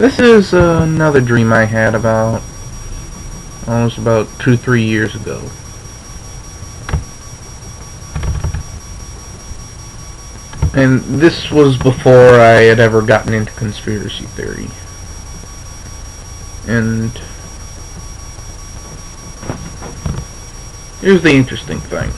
This is another dream I had about almost about 2-3 years ago. And this was before I had ever gotten into conspiracy theory. And here's the interesting thing.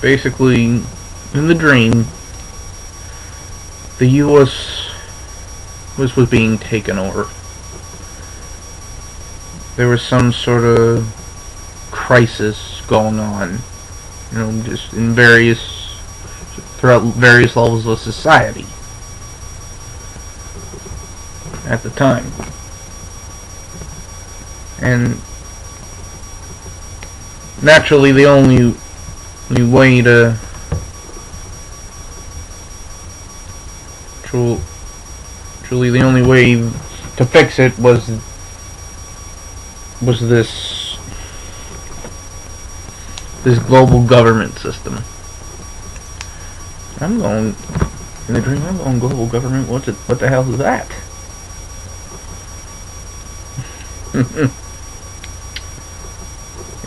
Basically, in the dream, the U.S. was being taken over. There was some sort of crisis going on, just in throughout various levels of society at the time. And naturally, the only way to truly the only way to fix it was this global government system. In the dream, I'm going global government. What the hell is that?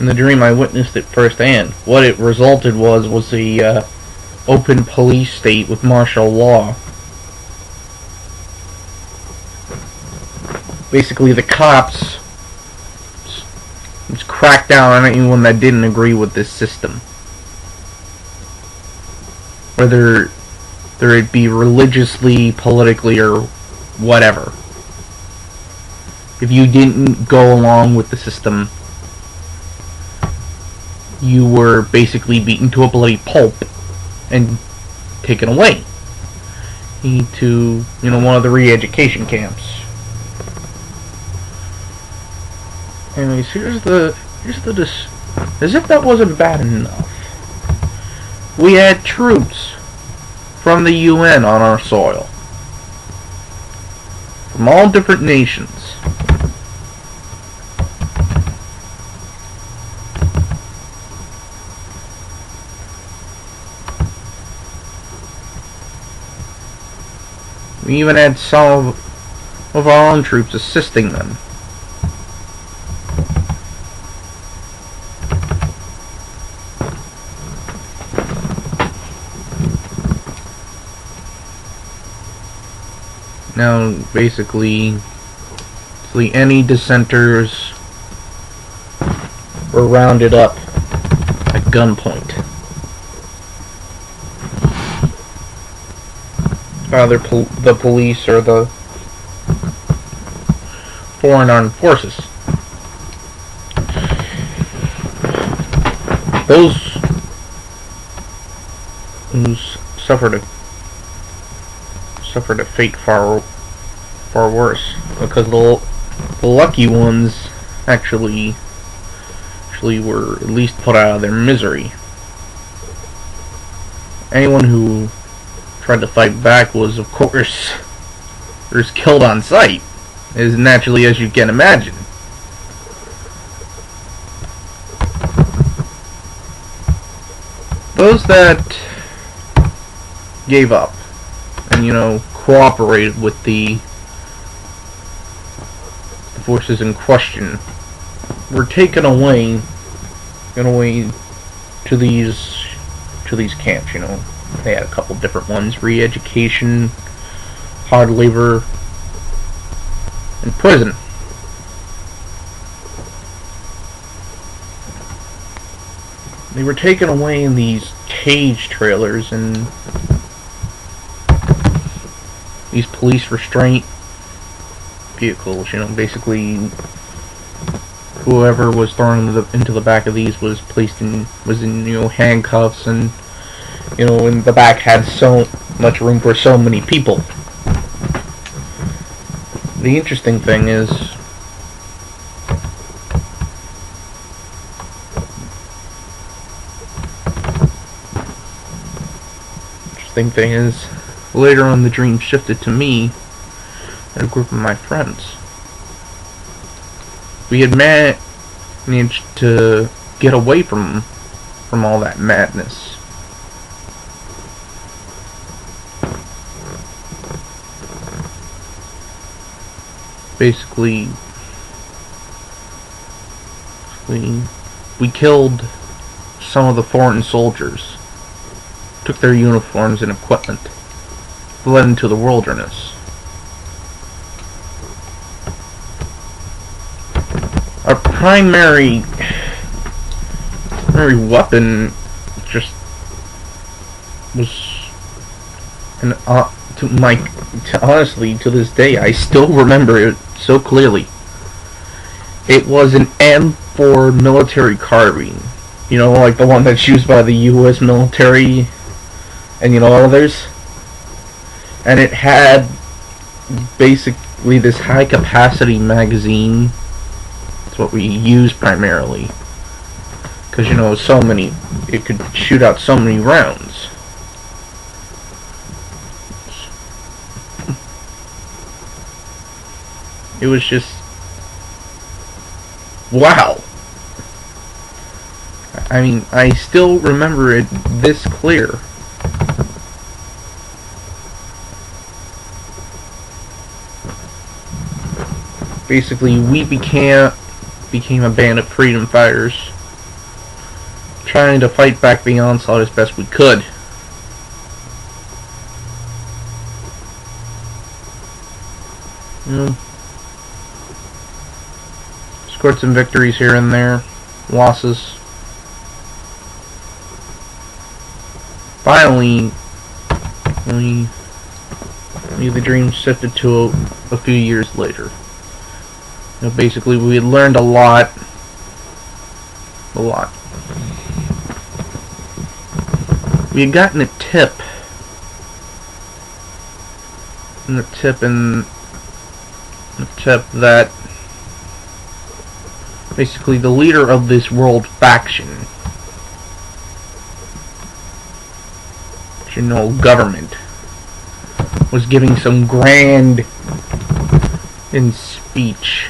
In the dream, I witnessed it firsthand. What it resulted was a open police state with martial law. Basically, the cops just cracked down on anyone that didn't agree with this system, whether it be religiously, politically, or whatever. If you didn't go along with the system, you were basically beaten to a bloody pulp and taken away to, one of the re-education camps. Anyways, as if that wasn't bad enough, we had troops from the UN on our soil, from all different nations. We even had some of our own troops assisting them. Now, basically, any dissenters were rounded up at gunpoint. Either the police or the foreign armed forces. Those who suffered a fate far worse, because the lucky ones actually were at least put out of their misery. Anyone who tried to fight back was, of course, killed on sight, as naturally as you can imagine. Those that gave up and, cooperated with the forces in question were taken away to these camps. They had a couple different ones: re-education, hard labor, and prison. They were taken away in these cage trailers and these police restraint vehicles. Basically, whoever was thrown into the back of these was in handcuffs, and in the back had so much room for so many people. The interesting thing is, later on the dream shifted to me and a group of my friends. We had managed to get away from all that madness. Basically, we killed some of the foreign soldiers, took their uniforms and equipment, fled into the wilderness. Our primary weapon just was, and honestly, to this day, I still remember it so clearly. It was an M4 military carbine. You know, like the one that's used by the U.S. military and, you know, others. And it had basically this high-capacity magazine. That's what we use primarily. Because, you know, it could shoot out so many rounds. It was just, wow. I mean, I still remember it this clear. Basically, we became a band of freedom fighters, trying to fight back the onslaught as best we could. You know, scored some victories here and there, losses. Finally, the dream shifted to a few years later. You know, basically, we had learned a lot. We had gotten a tip, that basically the leader of this world faction, you know, government, was giving some grand speech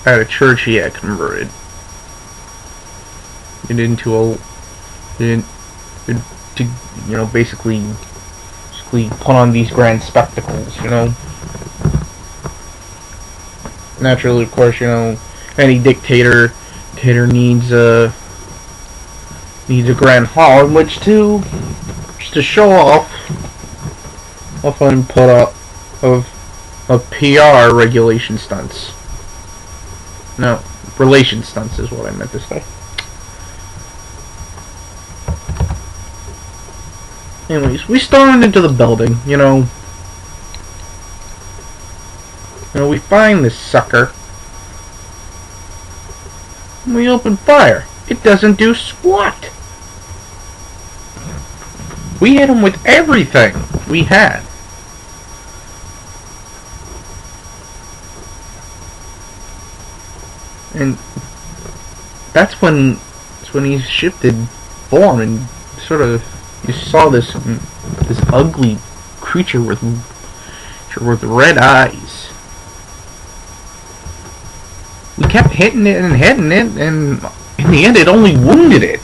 at a church he had converted basically put on these grand spectacles, you know. Naturally, of course, you know, any dictator needs a grand hall in which to show off, often put up of PR regulation stunts. No, relation stunts is what I meant to say. Anyways, we stormed into the building, you know. We find this sucker. And we open fire. It doesn't do squat. We hit him with everything we had. And that's when he shifted form and sort of, you saw this ugly creature with red eyes. We kept hitting it, and in the end it only wounded it.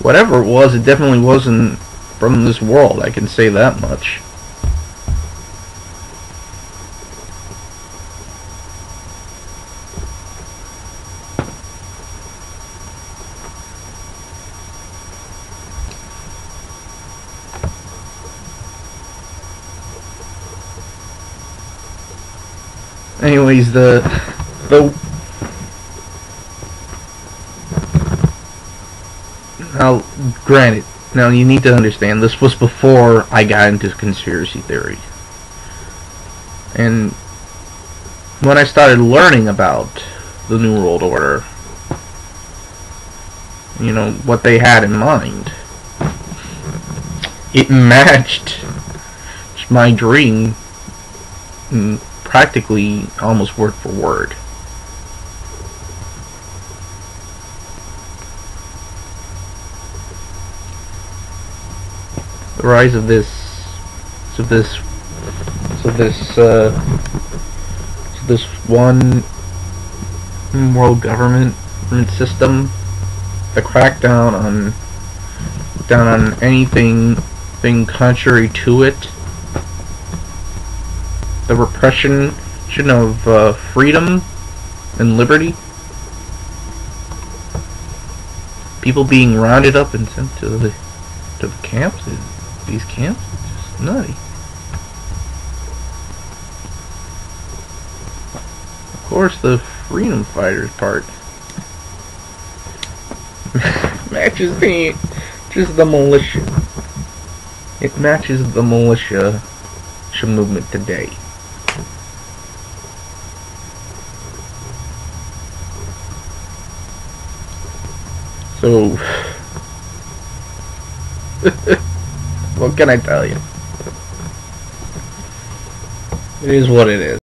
Whatever it was, it definitely wasn't from this world, I can say that much. Anyways, now, granted, now you need to understand, this was before I got into conspiracy theory. And when I started learning about the New World Order, you know, what they had in mind, it matched my dream practically almost word for word. The rise of this one world government system, the crackdown on anything anything contrary to it. The repression of freedom and liberty. People being rounded up and sent to the camps. These camps, it's just nutty. Of course, the freedom fighters part matches just the militia. It matches the militia movement today. So, what can I tell you? It is what it is.